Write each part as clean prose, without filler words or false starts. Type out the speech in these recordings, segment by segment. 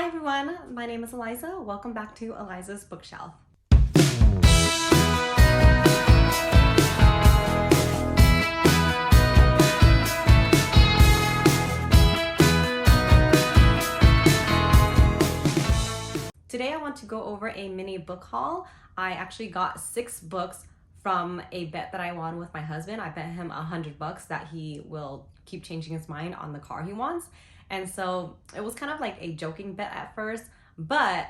Hi everyone, my name is Eliza. Welcome back to Eliza's Bookshelf. Today I want to go over a mini book haul. I actually got 6 books from a bet that I won with my husband. I bet him $100 that he will keep changing his mind on the car he wants. And so it was kind of like a joking bet at first, but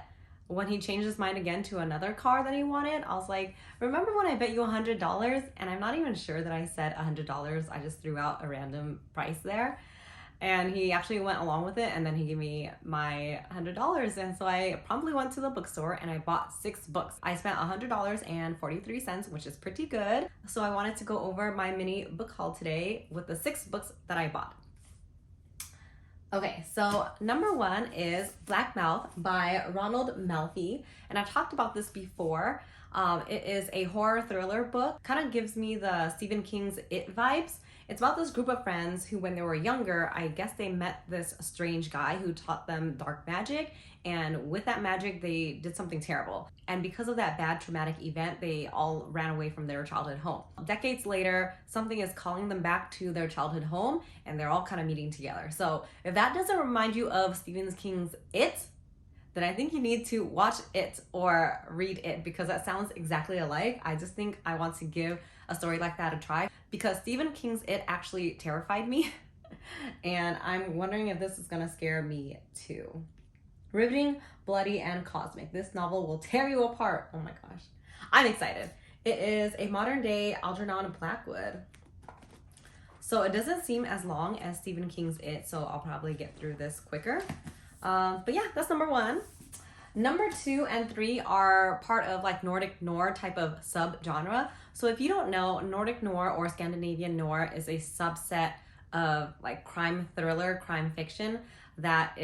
when he changed his mind again to another car that he wanted, I was like, remember when I bet you $100? And I'm not even sure that I said $100. I just threw out a random price there. And he actually went along with it, and then he gave me my $100. And so I promptly went to the bookstore and I bought 6 books. I spent $100.43, which is pretty good. So I wanted to go over my mini book haul today with the 6 books that I bought. Okay, so number 1 is Black Mouth by Ronald Malfi, and I've talked about this before. It is a horror thriller book, kind of gives me the Stephen King's It vibes. It's about this group of friends who, when they were younger, I guess they met this strange guy who taught them dark magic, and with that magic they did something terrible. And because of that bad traumatic event, they all ran away from their childhood home. Decades later, something is calling them back to their childhood home, and they're all kind of meeting together. So if that doesn't remind you of Stephen King's It, then I think you need to watch It or read It, because that sounds exactly alike. I just think I want to give a story like that a try, because Stephen King's It actually terrified me and I'm wondering if this is gonna scare me too. Riveting, bloody, and cosmic. This novel will tear you apart. Oh my gosh, I'm excited. It is a modern day Algernon Blackwood. So it doesn't seem as long as Stephen King's It, so I'll probably get through this quicker. But yeah, that's number 1. Number 2 and 3 are part of like Nordic noir type of sub-genre. So if you don't know, Nordic noir or Scandinavian noir is a subset of like crime thriller, crime fiction that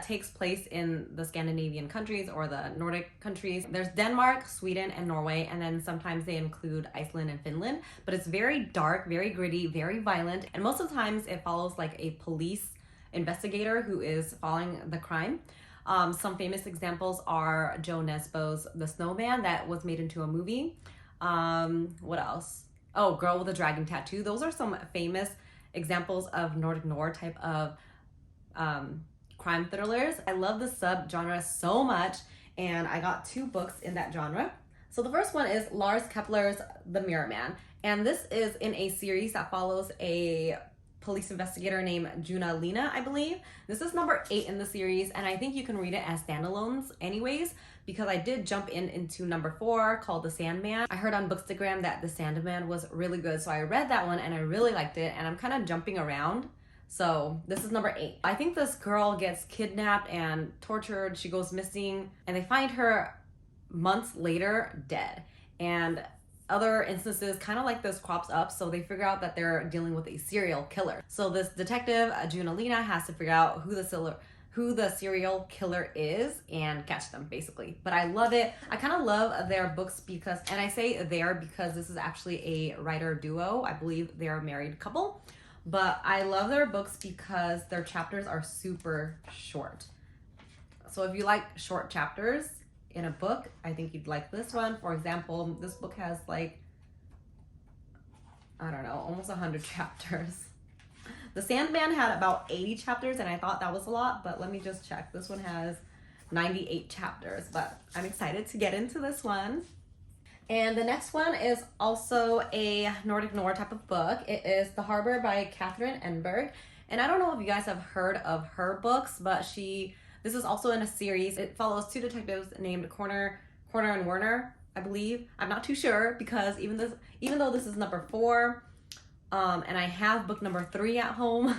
takes place in the Scandinavian countries or the Nordic countries. There's Denmark, Sweden, and Norway, and then sometimes they include Iceland and Finland. But it's very dark, very gritty, very violent, and most of the times it follows like a police investigator who is following the crime. Some famous examples are Joe Nesbo's The Snowman that was made into a movie. What else? Oh, Girl with a Dragon Tattoo. Those are some famous examples of Nordic noir type of crime thrillers. I love the sub-genre so much, and I got 2 books in that genre. So the first one is Lars Kepler's The Mirror Man, and this is in a series that follows a police investigator named Juna Lina, I believe. This is number 8 in the series, and I think you can read it as standalones anyways, because I did jump into number 4 called The Sandman. I heard on Bookstagram that The Sandman was really good, so I read that one and I really liked it, and I'm kind of jumping around. So this is number 8. I think this girl gets kidnapped and tortured. She goes missing, and they find her months later dead. And other instances kind of like this crops up, so they figure out that they're dealing with a serial killer. So this detective, Juna Lina, has to figure out who the serial killer is and catch them, basically. But I love it. I kind of love their books because, and I say their because this is actually a writer duo. I believe they're a married couple. But I love their books because their chapters are super short. So if you like short chapters in a book, I think you'd like this one. For example, this book has like, I don't know, almost 100 chapters. The Sandman had about 80 chapters, and I thought that was a lot, but let me just check. This one has 98 chapters, but I'm excited to get into this one. And the next one is also a Nordic noir type of book. It is The Harbor by Catherine Enberg. And I don't know if you guys have heard of her books, but this is also in a series. It follows 2 detectives named Corner and Werner, I believe. I'm not too sure, because even though this is number 4, and I have book number 3 at home,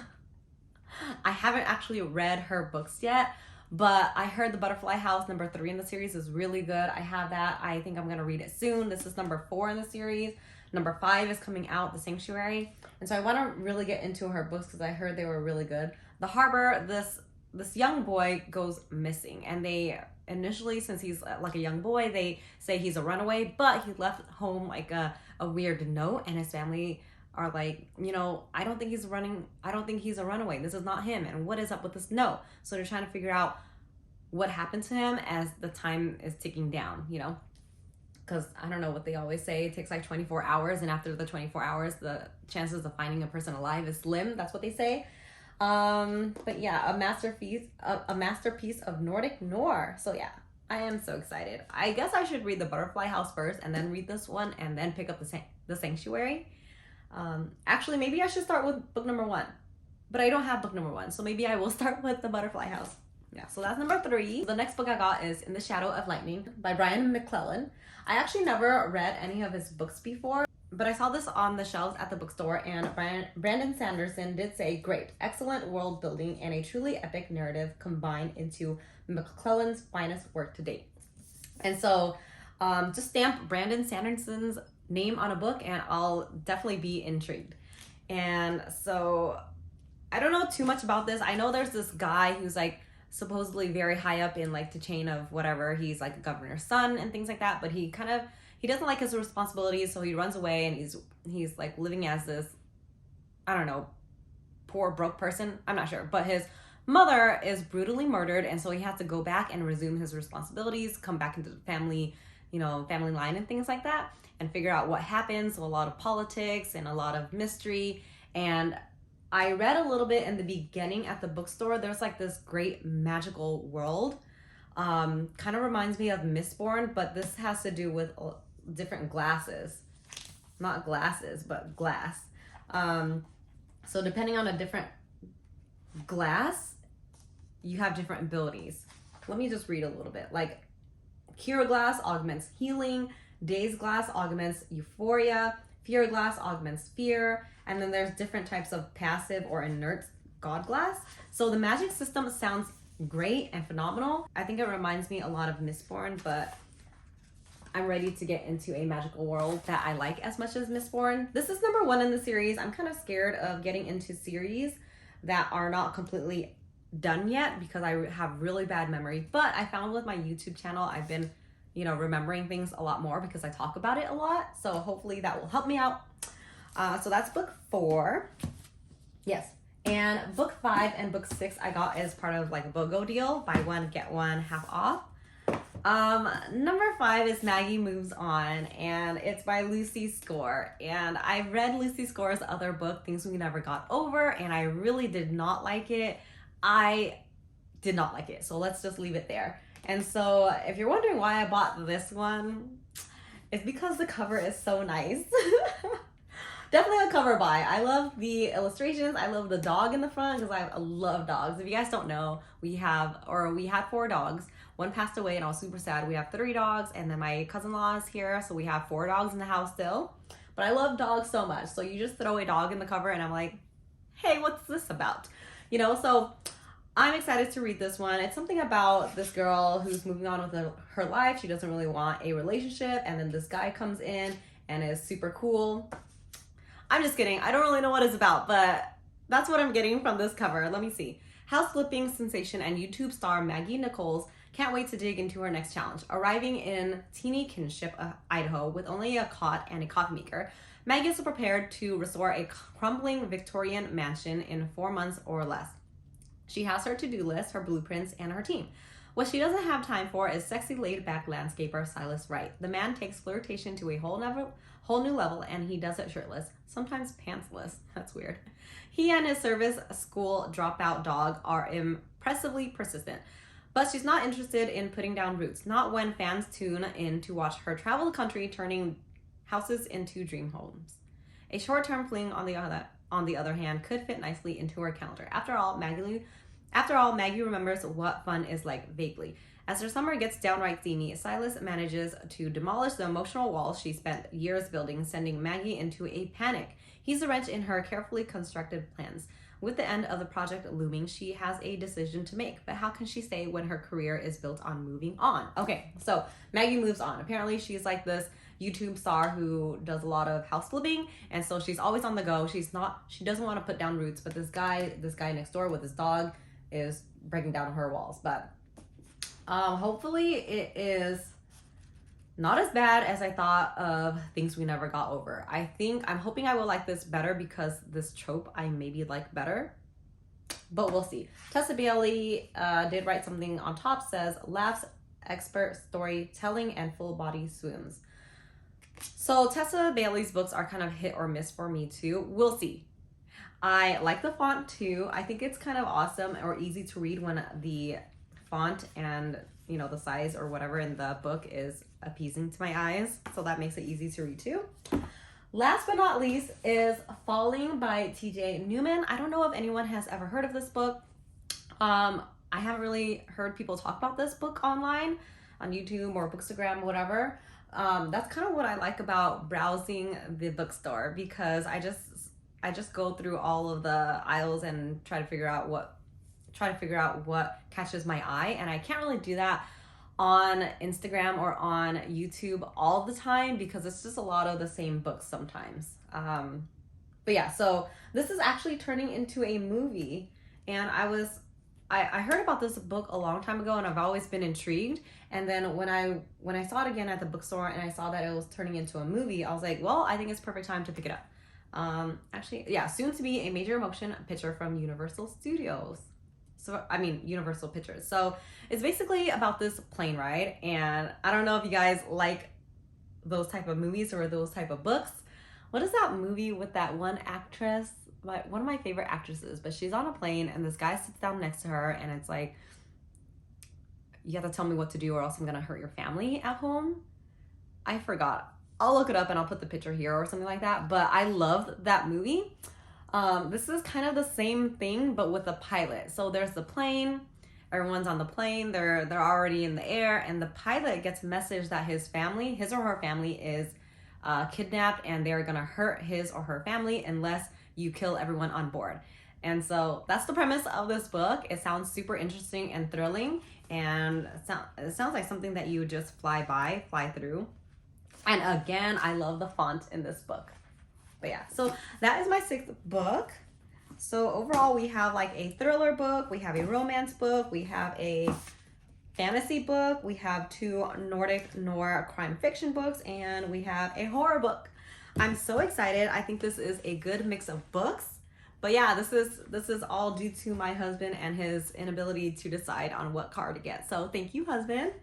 I haven't actually read her books yet. But I heard The Butterfly House, number 3 in the series, is really good. I have that. I think I'm gonna read it soon. This is number 4 in the series. Number 5 is coming out, The Sanctuary. And so I want to really get into her books because I heard they were really good. The Harbor, this young boy goes missing, and they initially, since he's like a young boy, they say he's a runaway, but he left home like a weird note, and his family are like, you know, I don't think he's a runaway. This is not him, and what is up with this note? So they're trying to figure out what happened to him as the time is ticking down, you know? Because I don't know what they always say, it takes like 24 hours, and after the 24 hours, the chances of finding a person alive is slim. That's what they say. But yeah, a masterpiece of Nordic noir. So yeah, I am so excited. I guess I should read The Butterfly House first, and then read this one, and then pick up the Sanctuary. Actually, maybe I should start with book number 1, but I don't have book number 1, so maybe I will start with The Butterfly House. Yeah, so that's number 3. The next book I got is In the Shadow of Lightning by Brian McClellan. I actually never read any of his books before, but I saw this on the shelves at the bookstore, and Brandon Sanderson did say, great, excellent world building and a truly epic narrative combined into McClellan's finest work to date. And so just stamp Brandon Sanderson's name on a book and I'll definitely be intrigued. And so I don't know too much about this. I know there's this guy who's like supposedly very high up in like the chain of whatever. He's like a governor's son and things like that, but he doesn't like his responsibilities, so he runs away, and he's like living as this, I don't know, poor broke person. I'm not sure, but his mother is brutally murdered, and so he has to go back and resume his responsibilities, come back into the family, family line and things like that, and figure out what happened. So a lot of politics and a lot of mystery. And I read a little bit in the beginning at the bookstore. There's like this great magical world. Kind of reminds me of Mistborn, but this has to do with different glasses. Not glasses, but glass. So depending on a different glass, you have different abilities. Let me just read a little bit. Like, Cure Glass augments healing, Daze Glass augments euphoria, Fear Glass augments fear, and then there's different types of passive or inert God Glass. So the magic system sounds great and phenomenal. I think it reminds me a lot of Mistborn, but I'm ready to get into a magical world that I like as much as Mistborn. This is number 1 in the series. I'm kind of scared of getting into series that are not completely done yet because I have really bad memory. But I found with my YouTube channel, I've been, remembering things a lot more because I talk about it a lot. So hopefully that will help me out. So that's book 4. Yes. And book 5 and book 6 I got as part of like a BOGO deal. Buy one, get one, half off. Number 5 is Maggie Moves On, and it's by Lucy Score. And I read Lucy Score's other book, Things We Never Got Over, and I really did not like it. I did not like it, so let's just leave it there. And so if you're wondering why I bought this one, it's because the cover is so nice. Definitely a cover buy. I love the illustrations. I love the dog in the front because I love dogs. If you guys don't know, we had 4 dogs. One passed away and I was super sad. We have 3 dogs, and then my cousin-in-law is here, so we have 4 dogs in the house still. But I love dogs so much. So you just throw a dog in the cover and I'm like, hey, what's this about? So I'm excited to read this one. It's something about this girl who's moving on with her life. She doesn't really want a relationship, and then this guy comes in and is super cool. I'm just kidding. I don't really know what it's about, but that's what I'm getting from this cover. Let me see. House flipping sensation and YouTube star Maggie Nichols can't wait to dig into her next challenge. Arriving in teeny Kinship, Idaho, with only a cot and a coffee maker, Maggie is prepared to restore a crumbling Victorian mansion in 4 months or less. She has her to-do list, her blueprints, and her team. What she doesn't have time for is sexy laid-back landscaper Silas Wright. The man takes flirtation to a whole new level, and he does it shirtless, sometimes pantsless. That's weird. He and his service school dropout dog are impressively persistent, but she's not interested in putting down roots, not when fans tune in to watch her travel the country, turning houses into dream homes. A short-term fling, on the other hand, could fit nicely into her calendar. After all, Maggie remembers what fun is like vaguely. As her summer gets downright steamy, Silas manages to demolish the emotional walls she spent years building, sending Maggie into a panic. He's a wrench in her carefully constructed plans. With the end of the project looming, she has a decision to make. But how can she stay when her career is built on moving on? Okay, so Maggie Moves On. Apparently she's like this YouTube star who does a lot of house flipping, and so she's always on the go. She doesn't want to put down roots, but this guy next door with his dog is breaking down her walls. But hopefully it is not as bad as I thought of Things We Never Got Over. I'm hoping I will like this better because this trope I maybe like better. but we'll see. Tessa Bailey did write something on top, says, laughs, expert storytelling, and full body swoons. So Tessa Bailey's books are kind of hit or miss for me too. We'll see. I like the font too. I think it's kind of awesome or easy to read when the font and, you know, the size or whatever in the book is appeasing to my eyes. So that makes it easy to read too. Last but not least is Falling by TJ Newman. I don't know if anyone has ever heard of this book. I haven't really heard people talk about this book online on YouTube or Bookstagram, whatever. That's kind of what I like about browsing the bookstore, because I just go through all of the aisles and try to figure out what catches my eye, and I can't really do that on Instagram or on YouTube all the time because it's just a lot of the same books sometimes. But yeah, so this is actually turning into a movie, and I heard about this book a long time ago, and I've always been intrigued. And then when I saw it again at the bookstore and I saw that it was turning into a movie, I was like, well, I think it's perfect time to pick it up. Actually, yeah, soon to be a major motion picture from Universal Studios. So, I mean, Universal Pictures. So it's basically about this plane ride, and I don't know if you guys like those type of movies or those type of books. What is that movie with that one actress? One of my favorite actresses, but she's on a plane and this guy sits down next to her and it's like, you have to tell me what to do or else I'm gonna hurt your family at home. I forgot. I'll look it up and I'll put the picture here or something like that, but I loved that movie. This is kind of the same thing, but with a pilot. So there's the plane, everyone's on the plane, they're already in the air, and the pilot gets a message that his or her family is kidnapped, and they're gonna hurt his or her family unless you kill everyone on board. And so that's the premise of this book. It sounds super interesting and thrilling, and it sounds like something that you would just fly through. And again, I love the font in this book. But yeah, so that is my 6th book. So overall, we have like a thriller book, we have a romance book, we have a fantasy book, we have 2 Nordic noir crime fiction books, and we have a horror book. I'm so excited. I think this is a good mix of books. But yeah, this is all due to my husband and his inability to decide on what card to get. So thank you, husband.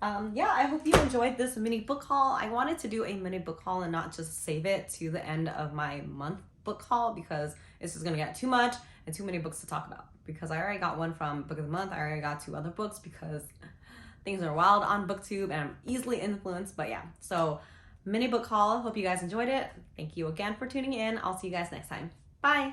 Yeah, I hope you enjoyed this mini book haul. I wanted to do a mini book haul and not just save it to the end of my month book haul, because it's just gonna get too much and too many books to talk about, because I already got one from Book of the Month. I already got 2 other books because things are wild on BookTube and I'm easily influenced. But yeah, so mini book haul. Hope you guys enjoyed it. Thank you again for tuning in. I'll see you guys next time. Bye.